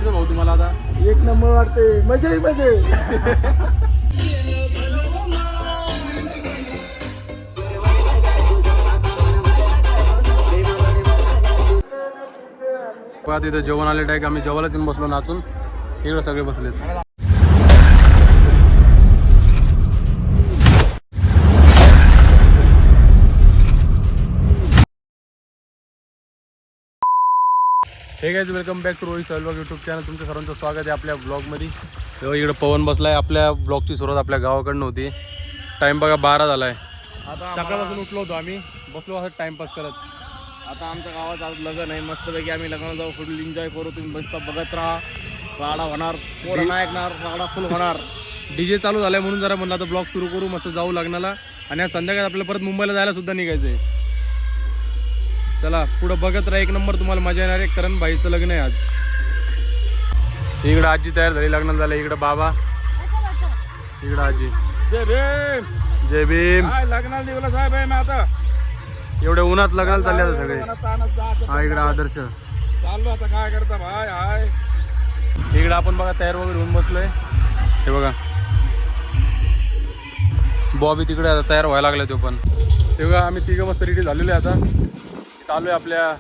वाटतं भाऊ तुम्हाला आता? एक नंबर वाटते, मजा आहे मजा तिथं जेवण आले टाईक आम्ही जेवायलाच येऊन बसलो नाचून. इकडे सगळे बसलेत. हे guys welcome back to Rohit Sahalwag YouTube channel. तुमचं सर्वांचं स्वागत आहे आपल्या ब्लॉगमध्ये. तेव्हा इकडे पवन बसलाय. आपल्या ब्लॉगची सुरुवात आपल्या गावाकडनं होती. टाइम बघा 12 झालाय. आता सकाळपासून उठलो होतो आम्ही, बसलो असं टाइमपास करत. आता आमच्या गावात आज लग्न आहे, मस्तपैकी आम्ही लग्नाला जाऊ, फुल एन्जॉय करू. तुम्ही मस्त बघत राहा. राडा होणार, पोरं नाही ऐकणार, राडा फुल होणार. डीजे चालू झालाय म्हणून जरा म्हणलं आता ब्लॉग सुरू करू, मस्त जाऊ लग्नाला. आणि आज संध्याकाळी आपल्याला परत मुंबईला जायला सुद्धा निघायचंय. चला पुढं बघत राहा, एक नंबर तुम्हाला मजा येणार आहे. करण भाईचं लग्न आहे आज. इकडं आजी तयार झाली लग्नाला झालं. इकडं बाबा, इकडं आजी. जय भीम. जय भीम. काय लग्नाला निघाला साहेब आहे ना आता. एवढ्या उन्हात लग्नाला चालले आता सगळे. हा इकडं आदर्श चाललो आता, काय करता भाई. हाय इकडं आपण बघा तयार वगैरे होऊन बसलोय. हे बघा बॉबी तिकडे आता तयार व्हायला लागला तो पण. ते बघा आम्ही तिघं मस्त रेडी झालेलो आहे. आता चालू आहे आपल्या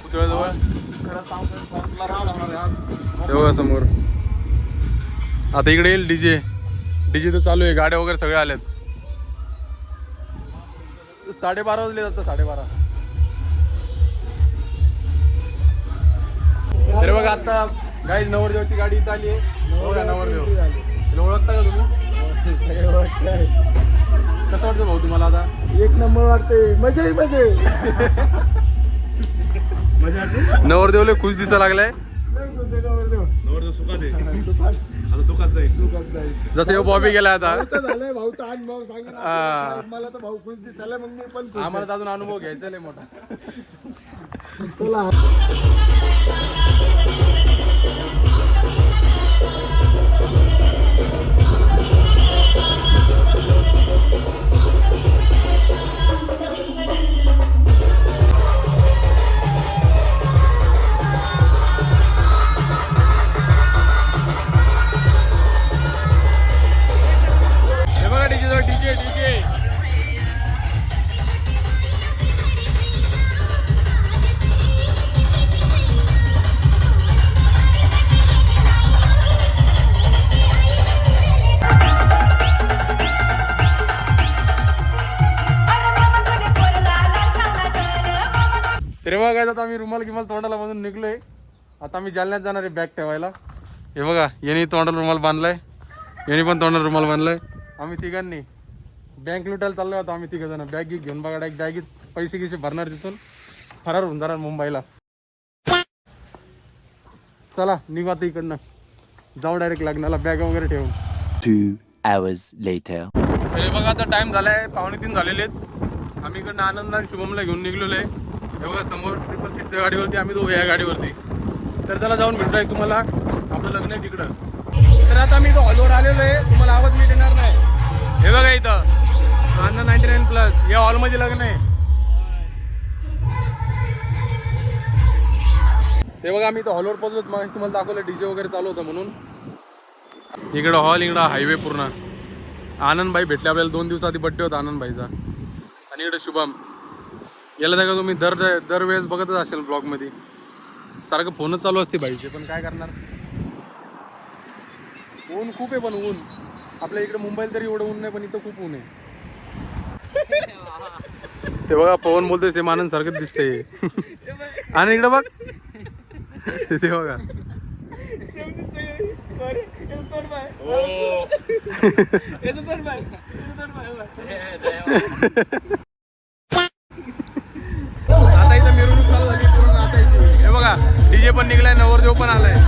पुतळ्याजवळ. ते बघा समोर आता इकडे येईल डीजे. डीजे तर चालू आहे, गाड्या वगैरे सगळे आल्यात. 12:30 वाजले जातं, 12:30. अरे बघा आता गाईज नवरदेवची गाडी इथं आली आहे. नवरदेव तिला ओळखता का तुम्ही? कसं वाटतं भाऊ तुम्हाला आता? एक नंबर वाटते, मजा आहे मजा नवरदेवले खुश दिसा लागलाय. नवरदेव सुखात आहे, आता दुखात जाईल. जसं बॉबी गेला आता. झालंय भाऊचा अनुभव सांगा ना. मला तर भाऊ खुश दिसायला, मग मी पण खुश. आम्हाला तर अजून अनुभव घ्यायचा लय मोठा. चला. हे बघा डीजे डीजे डीजे. तरी बघा आता आम्ही रुमाल गिमाल तोंडाला बांधून निघलोय. आता आम्ही जालन्यात जाणार आहे बॅग ठेवायला. हे बघा यांनी तोंडाला रुमाल बांधलाय, यांनी पण तोंडाला रुमाल बांधलाय. आम्ही तिघांनी बँक लुटायला चाललोय. आता आम्ही तिघं जण बॅग घेऊन बघा डायरेक्ट बॅगीत पैसे गिसे भरणार, तिथून फरार होऊन जाणार मुंबईला. चला निघू आता इकडनं, जाऊ डायरेक्ट लग्नाला. बॅग वगैरे ठेवून 2 hours later. हे बघा आता टाइम झालाय, 2:45 झालेले आहेत. आम्ही इकडनं आनंद आणि शुभमला घेऊन निघलेलो आहे. हे बघा समोर ट्रिपल सीटच्या गाडीवरती, आम्ही दोघे या गाडीवरती. तर त्याला जाऊन भेटूया तुम्हाला, आपलं लग्न आहे तिकडं. तर आता मी तो हॉलवर आलेलो आहे, तुम्हाला आवाज मी देणार नाही. हे बघा इथं अण्णा 99+ या हॉलमध्ये लग्न आहे. ते बघा आम्ही इथं हॉलवर पोहोचलो. मग तुम्हाला दाखवलं डीजे वगैरे चालू होतं म्हणून. इकडं हॉल, इकडं हायवे पूर्ण. आनंदभाई भेटले आपल्याला 2 दिवसाआधी बड्डे होता आनंदभाईचा. आणि इकडं शुभम. याला जागा तुम्ही दरवेळेस बघतच असेल ब्लॉगमध्ये. सारखं फोनच चालू असते भाईचे, पण काय करणार. ऊन खूप आहे, पण ऊन आपल्या इकडे मुंबईला तरी एवढं ऊन नाही, पण इथं खूप ऊन आहे. ते बघा पवन बोलतोय सेम आनंद सारखंच दिसते. आणि इकडं बघ ते बघा. आता इथं मिरवणूक चालू झाली पूर्ण नाचायची. हे बघा डीजे पण निघलाय, नवरदेव पण आलाय.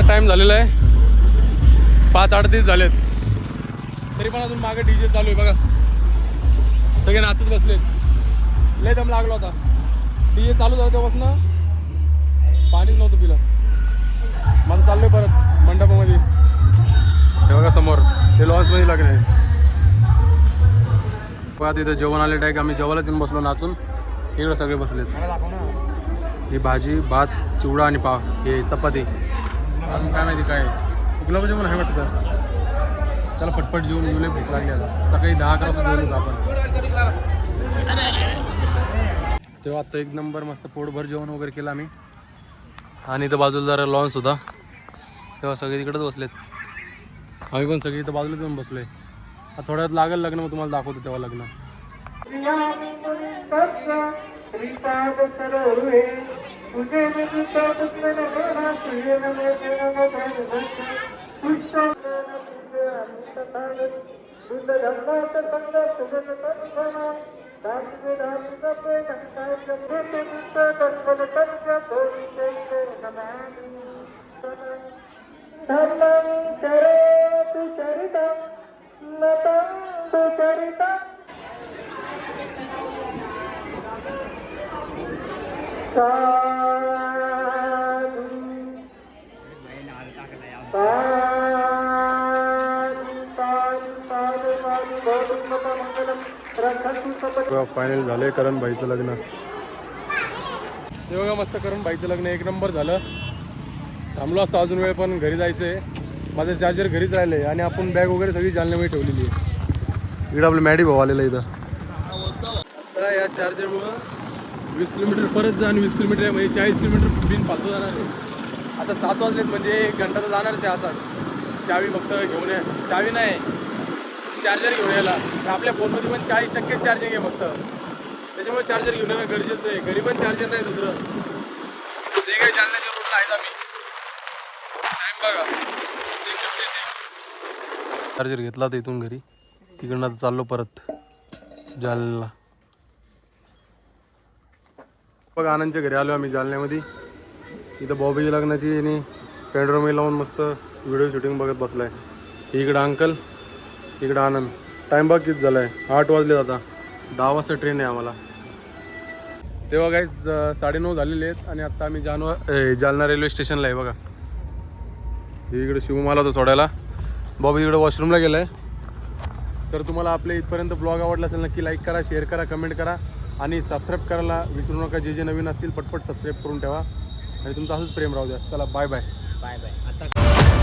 टाइम झालेला आहे 5:38 झालेत तरी पण अजून मागे डीजे चालू आहे बघा. सगळे नाचत बसलेत. लय दम लागला होता. डीजे चालू झालं तेव्हापासून पाणीच नव्हतं पिलं. माझं चाललोय परत मंडपामध्ये. हे बघा समोर ते लॉन्समध्ये लग्न आहे. बघा तिथं जेवण आले डायरेक्ट आम्ही जेवायलाच येऊन बसलो नाचून. इकडं सगळे बसलेत. ही भाजी भात चिवडा आणि पाव हे चपाती काय माहिती काय गुलाबजामुन आहे वाटतं. त्याला पटपट जेवून येऊ भूक लागली आता. सकाळी 10-11 वाजता जेवण होतं आपण. तेव्हा आत्ता एक नंबर मस्त पोटभर जेवण वगैरे केलं आम्ही. आणि इथं बाजूला जरा लॉन्स होता तेव्हा सगळे तिकडेच बसलेत. आम्ही पण सगळे इथं बाजूलाच येऊन बसलोय. आता थोड्यात लागेल लग्न मग तुम्हाला दाखवतो तेव्हा लग्न. फायनल झालंय करण भाईचं लग्न. ते बघा मस्त करण भाईचं लग्न एक नंबर झालं. थांबलो असतो अजून वेळ पण घरी जायचंय. माझं चार्जर घरीच राहिलंय आणि आपण बॅग वगैरे सगळी जालन्यामध्ये ठेवलेली आहे. इकडं आपलं मॅडी भाऊ आलेलं इथं. आता या चार्जरमुळं 20 किलोमीटर परत जा आणि 20 किलोमीटर म्हणजे 40 किलोमीटर बिन पालतो जाणार आहे. आता 7 वाजलेत म्हणजे 1 घंटा तर जाणारच आहे. असाच चावी फक्त घेऊन या. चावी नाही चार्जर घेऊन यायला. आपल्या फोनमध्ये पण 40% चार्जिंग आहे फक्त. त्याच्यामुळे चार्जर घेऊन येणं गरजेचं आहे. घरी पण चार्जर नाही दुसरं. ते काही जालन्याच्या रूटला आहेत आम्ही. टाईम बघा 6:56. चार्जर घेतला तर इथून घरी. तिकडनं आता चाललो परत जालन्याला. बघा आनंदच्या घरी आलो आम्ही जालन्यामध्ये. इथं बॉबीच्या लग्नाची आणि पेंड्रोमी लावून मस्त व्हिडिओ शूटिंग बघत बसलाय. इकडं अंकल इकडं आनंद. टाइम बघ किती झाला आहे 8 वाजले. आता 10 वाजता ट्रेन आहे आम्हाला. तेव्हा गाईज 9:30 झालेले आहेत आणि आत्ता आम्ही जालना रेल्वे स्टेशनला आहे. बघा इकडे शिवम आला होता सोडायला. बॉबी इकडं वॉशरूमला गेला आहे. तर तुम्हाला आपल्या इथपर्यंत ब्लॉग आवडला असेल नक्की लाईक करा, शेअर करा, कमेंट करा आणि सबस्क्राईब करायला विसरू नका. जे जे नवीन असतील पटपट सबस्क्राईब करून ठेवा आणि तुमचं असंच प्रेम राहू द्या. चला बाय बाय. Bye bye. आता